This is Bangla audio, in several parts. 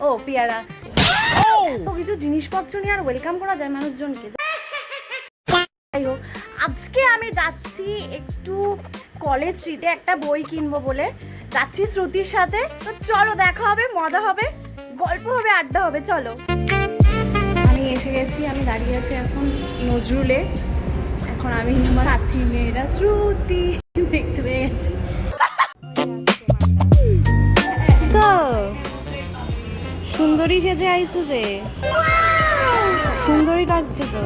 ও পেয়ারা, তো কিছু জিনিসপত্র নিয়ে আর ওয়েলকাম করা যায় মানুষজনকে। যাই হোক, আজকে আমি যাচ্ছি একটু কলেজ স্ট্রিটে একটা বই কিনবো বলে যাচ্ছি শ্রুতির সাথে। তো চলো, দেখা হবে, মজা হবে, গল্প হবে, আড্ডা হবে, চলো। আমি এসে গেছি, আমি দাঁড়িয়ে আছি এখন নজরুলে। এখন আমি আমার সাথী মেয়েরা শ্রুতি দেখতে পেয়ে গেছি। তো সুন্দরী সেজে আইসু যে, সুন্দরী লাগছে তো।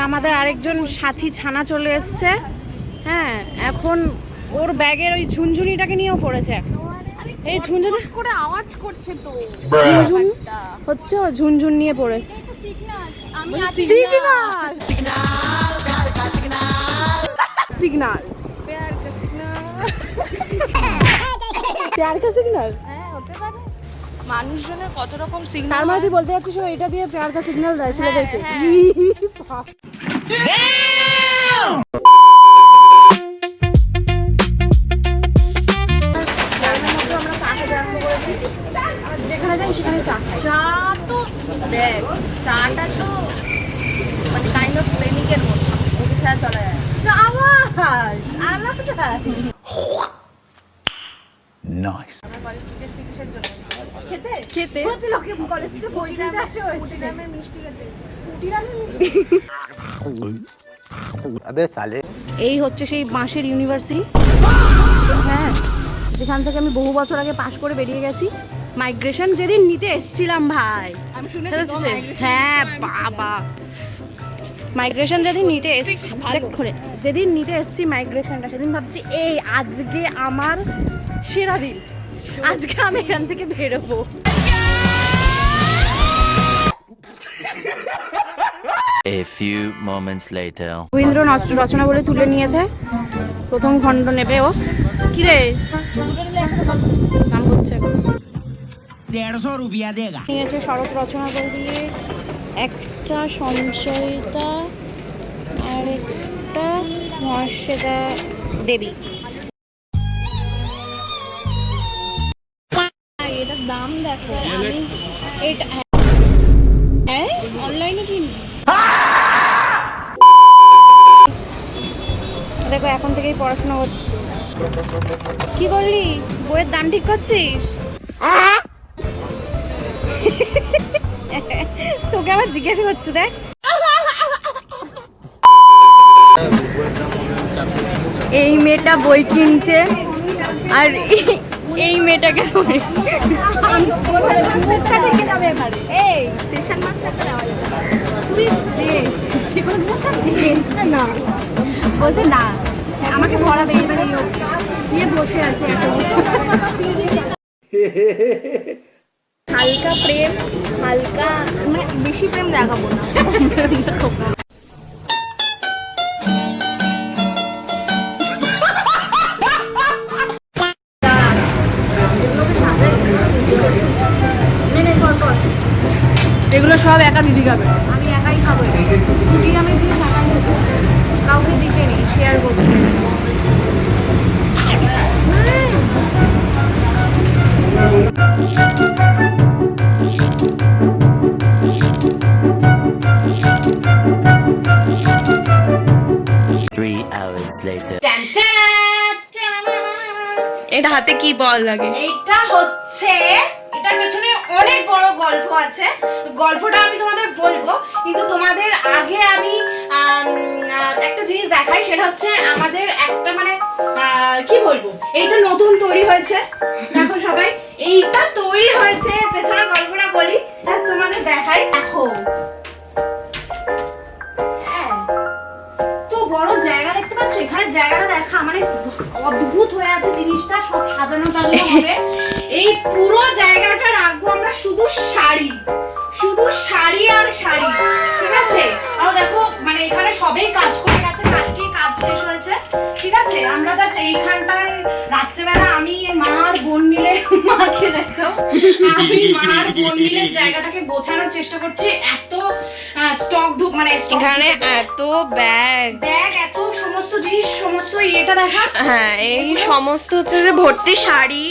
আমাদের আরেকজন সাথী ছানা চলে এসছে। হ্যাঁ, এখন ওর ব্যাগের ওই ঝুনঝুনিটাকে নিয়েও পড়েছে। এই ঝুনঝুনি করে আওয়াজ করছে তো, ঝুনঝুন হচ্ছে, ও ঝুনঝুন নিয়ে পড়ে। সিগন্যাল সিগন্যাল প্যার কা সিগন্যাল। হ্যাঁ, হতে পারে। মানুষজনের কত রকম সিগন্যাল। তার মানে তুই বলতে যাচ্ছিস এটা দিয়ে প্যার কা সিগন্যাল দেয় ছেলেদেরকে? যেখানে যাই সেখানে চা, চা তো দেখ, চাটা তো মানে কাইন্ড অফ প্রেমিকের মতো, ওকে ছাড়া চলা যায়। সাবাস, আলাদা। Nice. খেতে খেতে বলছিল লোকে কলেজ থেকে বই কিনতে আসে, কুটিরামের মিষ্টি খেতে। কুটিরামের মিষ্টি। अबे साले। এই হচ্ছে সেই বাঁশের ইউনিভার্সিটি, হ্যাঁ, যেখান থেকে আমি বহু বছর আগে পাশ করে বেরিয়ে গেছি। মাইগ্রেশন যেদিন নিতে এসেছিলাম ভাই, আমি শুনেছি। হ্যাঁ বাবা, মাইগ্রেশন যেদিন নিতে এসেছি, যেদিন নিতে এসেছি মাইগ্রেশনটা, সেদিন ভাবছি এই আজকে আমার সেরা দিন, আজকে আমি এখান থেকে বেরোবো। A few moments later. Rabindra রচনা বলে তুলে নিয়েছে, প্রথম খণ্ড নেবে ও। কি রে দাম হচ্ছে? 150 रुपया देगा। নিয়েছে শরৎ রচনা বই দিয়ে, একটা সঞ্চয়িতা আর একটা মহাশ্বেতা দেবী। এটার দাম দেখো, আমি এটা হ্যাঁ অনলাইনে কিনি। দেখো এখন থেকেই পড়াশোনা করছি। কি করলি, বইয়ের দাম ঠিক করছিস? তোকে আবার জিজ্ঞাসা করছে, দেখ। এই মেয়েটা বই কিনছে আর এই মেয়েটাকে ধরে স্টেশন মাস্টারটা দেওয়া না, বলছে না আমাকে পড়াবে, এবারে দিয়ে বসে আছে। হালকা প্রেম, হালকা মানে বেশি প্রেম দেখাবো না। এগুলো সব একা দিদি খাবে, আমি একাই খাবো। কুটিরামের জিনিস একাই খাবো, কাউকে দিতে নেই, শেয়ার করবো। এটা হাতে কি বল লাগে? এইটা হচ্ছে, এটার পেছনে অনেক বড় গল্প আছে, গল্পটা আমি তোমাদের বলবো, কিন্তু তোমাদের আগে আমি একটা জিনিস দেখাই। সেটা হচ্ছে আমাদের একটা মানে কি বলবো, এইটা নতুন তৈরি হয়েছে, দেখো সবাই, এইটা তৈরি হয়েছে, পেছনে গল্পটা বলি আর তোমাদের দেখাই। দেখো তো বড় জায়গা দেখতে পাচ্ছ, এখানে জায়গাটা দেখা মানে অদ্ভুত হয়ে আছে জিনিসটা, সব সাজানো টাজানো হবে। এই পুরো জায়গাটা রাখবো আমরা শুধু শাড়ি, শুধু শাড়ি আর শাড়ি, ঠিক আছে? আর দেখো মানে এখানে সবেই কাজ করে গেছে, কালকে কাজ শেষ হয়েছে, ঠিক আছে? আমরা জাস্ট এইখানটায় রাত্রেবেলা আমি মা আর বোন মিলে মাকে দেখাও, আমি মার বোন মিলে জায়গাটাকে গোছানোর চেষ্টা করছি। এত স্টক মানে এখানে এত ব্যাগ, এত সমস্ত জিনিস, সমস্ত ইয়েটা দেখা। হ্যাঁ এই সমস্ত হচ্ছে যে ভর্তি শাড়ি,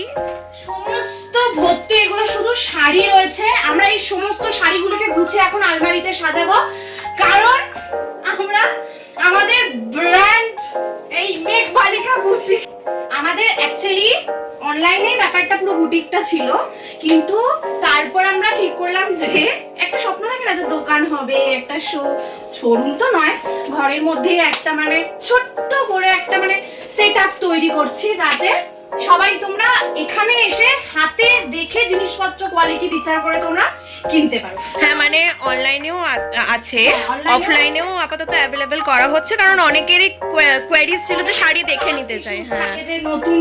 সমস্ত ভর্তি এগুলো শুধু শাড়ি রয়েছে। আমরা এই সমস্ত শাড়িগুলোকে গুছিয়ে এখন আলমারিতে সাজাবো, কারণ আমরা আমাদের ব্র্যান্ড এই মেঘবালিকা বুটিক, আমাদের অ্যাকচুয়ালি অনলাইনে ব্যাপারটা পুরো বুটিকটা ছিল, কিন্তু তারপর আমরা ঠিক করলাম যে একটা স্বপ্ন থাকে না যে দোকান হবে, একটা শোরুম তো নয়, ঘরের মধ্যে একটা মানে ছোট্ট করে একটা মানে সেট আপ তৈরি করছি, যাতে সবাই তোমরা এখানে এসে হাতে দেখে জিনিসপত্র কোয়ালিটি বিচার করে তোমরা কিনতে পারো। হ্যাঁ মানে অনলাইনেও আছে, online-এও অফলাইনেও আপাতত অ্যাভেলেবেল করা হচ্ছে, কারণ অনেকেরই কোয়ারিজ ছিল যে শাড়ি দেখে নিতে চাই। হ্যাঁ থাকে যে নতুন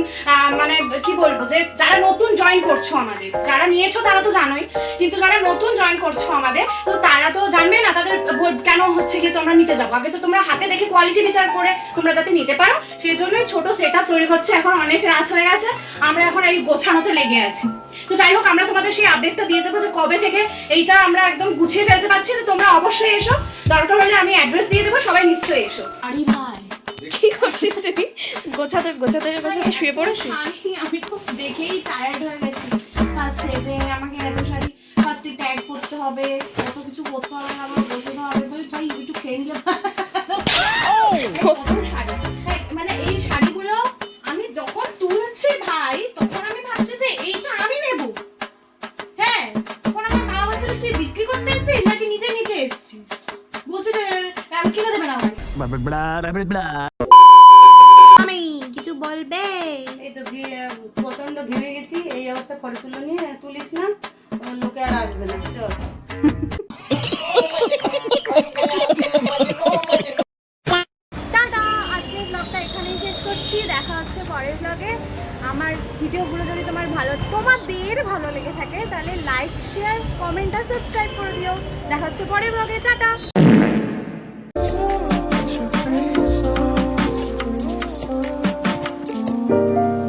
মানে কি বলবো, যে যারা নতুন জয়েন করছো আমাদের, যারা নিয়েছো তারা তো জানোই, কিন্তু যারা নতুন জয়েন করছো আমাদের, তো তারা তো জানবে না তাদের কেন হচ্ছে কি তোমরা নিতে যাবো। আগে তো তোমরা হাতে দেখে কোয়ালিটি বিচার করে তোমরা যাতে নিতে পারো, সেই জন্যই ছোট সেট আপ তৈরি করছে। এখন অনেক রাত হয়ে গেছে, আমরা এখন এই গোছানোতে লেগে আছি। তো যাই হোক, আমরা তোমাদের সেই আপডেটটা দিয়ে দেবো যে কবে থেকে এইটা আমরা একদম গুছিয়ে ফেলতে পারছি। তো তোমরা অবশ্যই এসো, দরকার হলে আমি অ্যাড্রেস দিয়ে দেবো, সবাই নিশ্চয়ই এসো। আরে ভাই কি করছিস তুই? গোছাতে গোছাতে গোছাতে শুয়ে পড়েছিস? শাড়ি আমি খুব দেখেই টায়ার্ড হয়ে গেছি। ফার্স্টে যে আমাকে এত শাড়ি ফার্স্টে ট্যাগ করতে হবে, কত কিছু করতে হবে, আমার বসতে হবে, ভাই একটু খেয়ে নিলে কত শাড়ি। মানে এই শাড়িগুলো আমি যখন তুলছি ভাই, তখন আমি ভাবছি যে এইটা আমি নেব। হ্যাঁ, তখন আমার বাবা বলছিল তুই বিক্রি করতে এসেছিস নাকি নিজে নিতে এসেছিস, বলছে কিনে দেবে না আমাকে। আমি কিছু বলবে? এই তো প্রচন্ড ঘেমে গেছি, এই অবস্থা ফটো তুলে নিয়ে তুলিস না, তোমার লোকে আর আসবে না। চল টাটা, আজকের ব্লগটা এখানেই শেষ করছি। দেখা হচ্ছে পরের ব্লগে। আমার ভিডিওগুলো যদি তোমাদের ভালো লেগে থাকে, তাহলে লাইক, শেয়ার, কমেন্ট আর সাবস্ক্রাইব করে দিও। দেখা হচ্ছে পরের ব্লগে। টাটা।